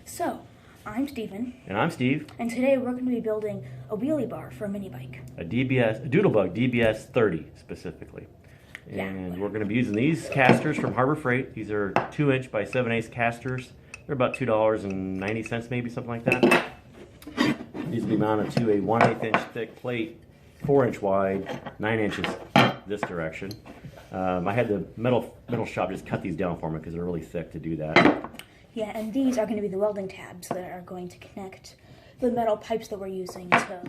So, I'm Steven. And I'm Steve. And today we're going to be building a wheelie bar for a mini bike. A Doodle Bug DB30S specifically. And we're going to be using these casters from Harbor Freight. These are 2" by 7/8 casters. They're about $2.90 maybe, something like that. These will be mounted to a 1/8 inch thick plate, 4" wide, 9 inches this direction. I had the metal shop just cut these down for me because they're really thick to do that. Yeah, and these are going to be the welding tabs that are going to connect the metal pipes that we're using to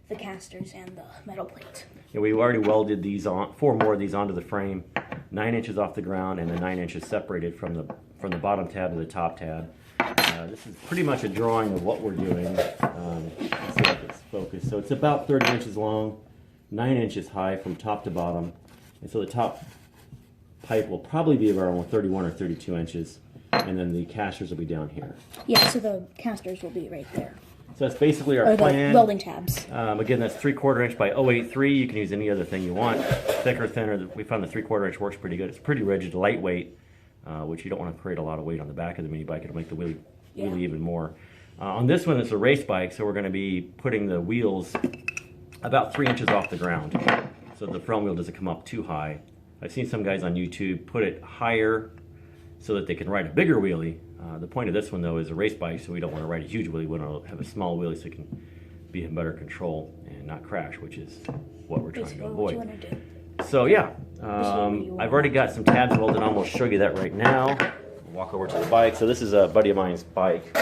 the casters and the metal plate. Yeah, we've already welded these on, 4 more of these onto the frame, 9 inches off the ground, and the 9 inches separated from the bottom tab to the top tab. This is pretty much a drawing of what we're doing. Let's see if it's focused. So it's about 30 inches long, 9 inches high from top to bottom, and so the top pipe will probably be around 31 or 32 inches. And then the casters will be down here. Yeah, so the casters will be right there. So that's basically our plan. The welding tabs. Again, that's 3/4 inch by 0.83. You can use any other thing you want. Thicker, thinner. We found the 3/4 inch works pretty good. It's pretty rigid, lightweight, which you don't want to create a lot of weight on the back of the mini bike. It'll make the wheelie even more. On this one, it's a race bike, so we're going to be putting the wheels about 3 inches off the ground, so the front wheel doesn't come up too high. I've seen some guys on YouTube put it higher so that they can ride a bigger wheelie. The point of this one, though, is a race bike, so we don't want to ride a huge wheelie. We want to have a small wheelie so it can be in better control and not crash, which is what we're trying to avoid. What you want to do. So yeah, I've already got some tabs welded on. We'll show you that right now. We'll walk over to the bike. So this is a buddy of mine's bike.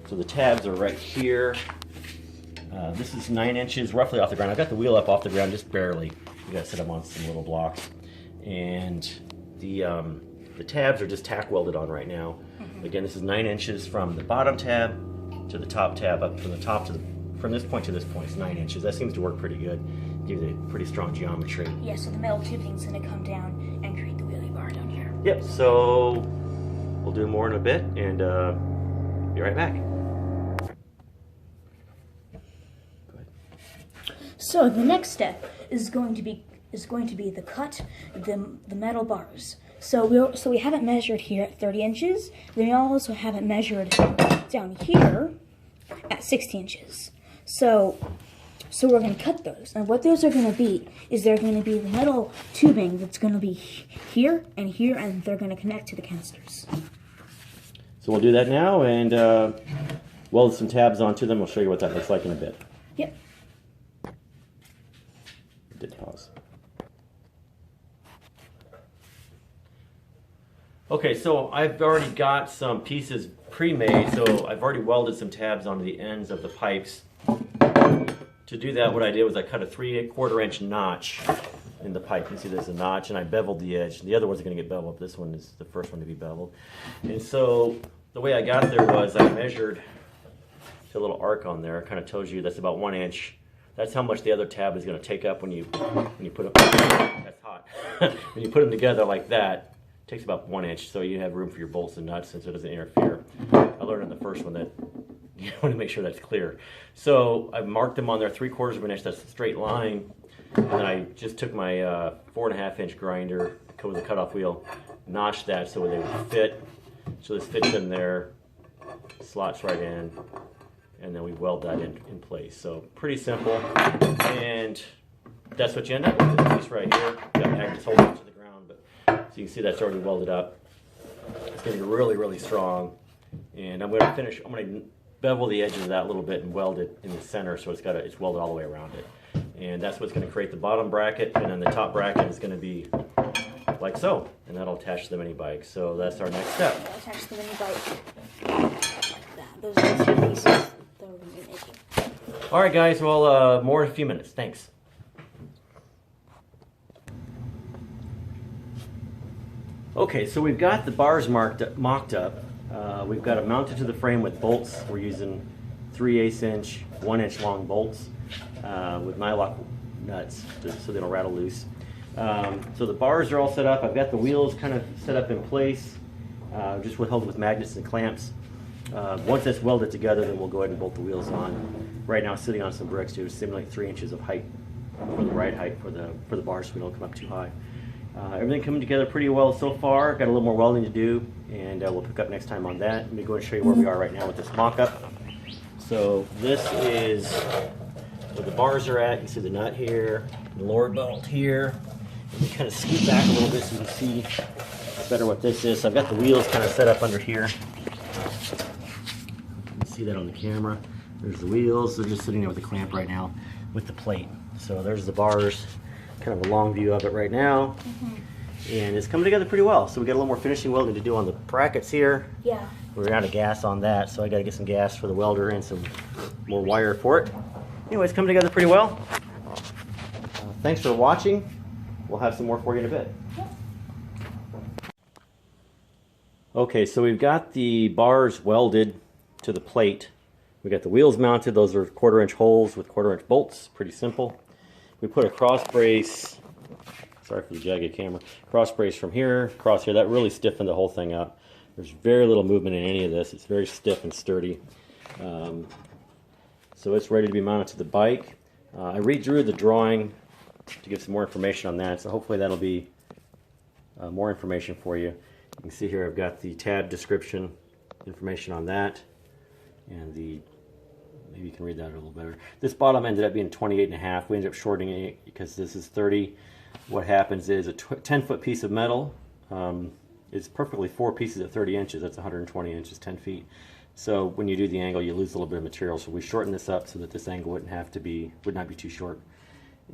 So the tabs are right here. This is 9 inches roughly off the ground. I've got the wheel up off the ground just barely. You got to set them on some little blocks. And the tabs are just tack welded on right now. Again, this is 9 inches from the bottom tab to the top tab, up from the top to from this point to this point is 9 inches. That seems to work pretty good. Gives it a pretty strong geometry. Yeah, so the metal tubing's going to come down and create the wheelie bar down here. Yep, so we'll do more in a bit and be right back. Go ahead. So the next step is going to be the cut, the metal bars. So we have it measured here at 30 inches. Then we also have it measured down here at 60 inches. So we're going to cut those. And what those are going to be is they're going to be the metal tubing that's going to be here, and they're going to connect to the casters. So we'll do that now and weld some tabs onto them. We'll show you what that looks like in a bit. Yep. Did pause. Okay, so I've already got some pieces pre-made, so I've already welded some tabs onto the ends of the pipes. To do that, what I did was I cut a 3/4 inch notch in the pipe. You can see there's a notch, and I beveled the edge. The other one's going to get beveled. This one is the first one to be beveled. And so the way I got there was I measured the little arc on there. It kind of tells you that's about 1 inch. That's how much the other tab is going to take up when you put them. That's hot. When you put them together like that. It takes about 1 inch, so you have room for your bolts and nuts, and so it doesn't interfere. I learned in the first one that you want to make sure that's clear. So I marked them on there 3/4 inch. That's a straight line, and then I just took my 4.5 inch grinder with the cutoff wheel, notched that so they would fit. So this fits in there, slots right in, and then we weld that in place. So pretty simple, and that's what you end up with. This piece right here. Got magnets holding it to the ground, but. So you can see that's already welded up. It's going to be really, really strong. And I'm going to bevel the edges of that a little bit and weld it in the center so it's welded all the way around it. And that's what's going to create the bottom bracket, and then the top bracket is going to be like so. And that'll attach to the mini bike. So that's our next step. I'll attach to the mini bike like that. Those are the 2 pieces that we're going to be making. All right, guys. Well, more in a few minutes. Thanks. Okay, so we've got the bars mocked up. We've got it mounted to the frame with bolts. We're using 3/8 inch, 1 inch long bolts with nylock nuts so they don't rattle loose. So the bars are all set up. I've got the wheels kind of set up in place, just held with magnets and clamps. Once that's welded together, then we'll go ahead and bolt the wheels on. Right now, sitting on some bricks to simulate 3 inches of height for the ride height for the bars so we don't come up too high. Everything coming together pretty well so far. Got a little more welding to do, and we'll pick up next time on that. Let me go and show you where we are right now with this mock-up. So this is where the bars are at. You can see the nut here, the lower bolt here. And we kind of scoot back a little bit so you can see better what this is. So I've got the wheels kind of set up under here. You can see that on the camera. There's the wheels. They're just sitting there with the clamp right now with the plate. So there's the bars. Kind of a long view of it right now. And it's coming together pretty well. So we got a little more finishing welding to do on the brackets here. Yeah. We're out of gas on that, so I got to get some gas for the welder and some more wire for it. Anyway, it's coming together pretty well. Thanks for watching. We'll have some more for you in a bit. Okay, so we've got the bars welded to the plate. We got the wheels mounted. Those are 1/4-inch holes with 1/4-inch bolts. Pretty simple. We put a cross brace, sorry for the jagged camera, cross brace from here, across here. That really stiffened the whole thing up. There's very little movement in any of this. It's very stiff and sturdy. So it's ready to be mounted to the bike. I redrew the drawing to give some more information on that, so hopefully that'll be more information for you. You can see here I've got the tab description information on that, and the, maybe you can read that a little better. This bottom ended up being 28.5. We ended up shortening it because this is 30. What happens is a 10-foot piece of metal is perfectly 4 pieces at 30 inches. That's 120 inches, 10 feet. So when you do the angle, you lose a little bit of material. So we shorten this up so that this angle would not be too short.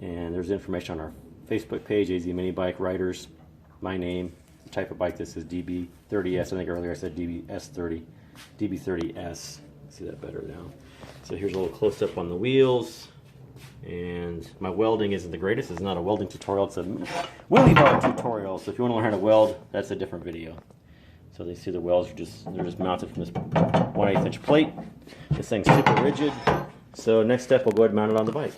And there's information on our Facebook page, AZ Mini Bike Riders. My name, the type of bike this is, DB30S. I think earlier I said DB30S. See that better now. So here's a little close-up on the wheels. And my welding isn't the greatest. It's not a welding tutorial. It's a wheelie bar tutorial. So if you want to learn how to weld, that's a different video. So they see the welds are just mounted from this 1/8 inch plate. This thing's super rigid. So next step, we'll go ahead and mount it on the bike.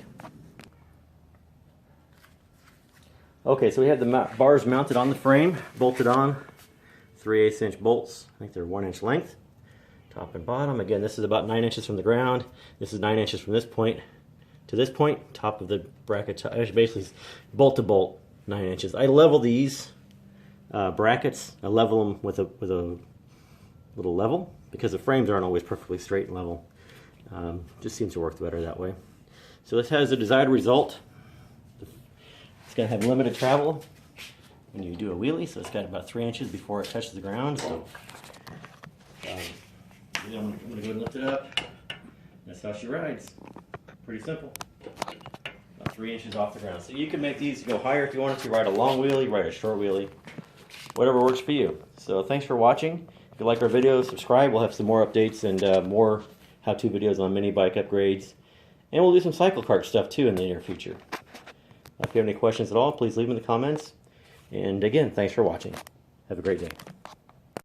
Okay, so we have the bars mounted on the frame, bolted on, 3/8 inch bolts. I think they're 1 inch length, top and bottom. Again, this is about 9 inches from the ground. This is 9 inches from this point to this point, top of the bracket. Basically, bolt to bolt, 9 inches. I level these brackets. I level them with a little level because the frames aren't always perfectly straight and level. Just seems to work better that way. So this has the desired result. It's going to have limited travel when you do a wheelie, so it's got about 3 inches before it touches the ground. So I'm going to go ahead and lift it up. That's how she rides. Pretty simple. About 3 inches off the ground. So you can make these go higher if you wanted to. Ride a long wheelie, ride a short wheelie, whatever works for you. So thanks for watching. If you like our videos, subscribe. We'll have some more updates and more how-to videos on mini bike upgrades. And we'll do some CycleKart stuff too in the near future. If you have any questions at all, please leave them in the comments. And again, thanks for watching. Have a great day.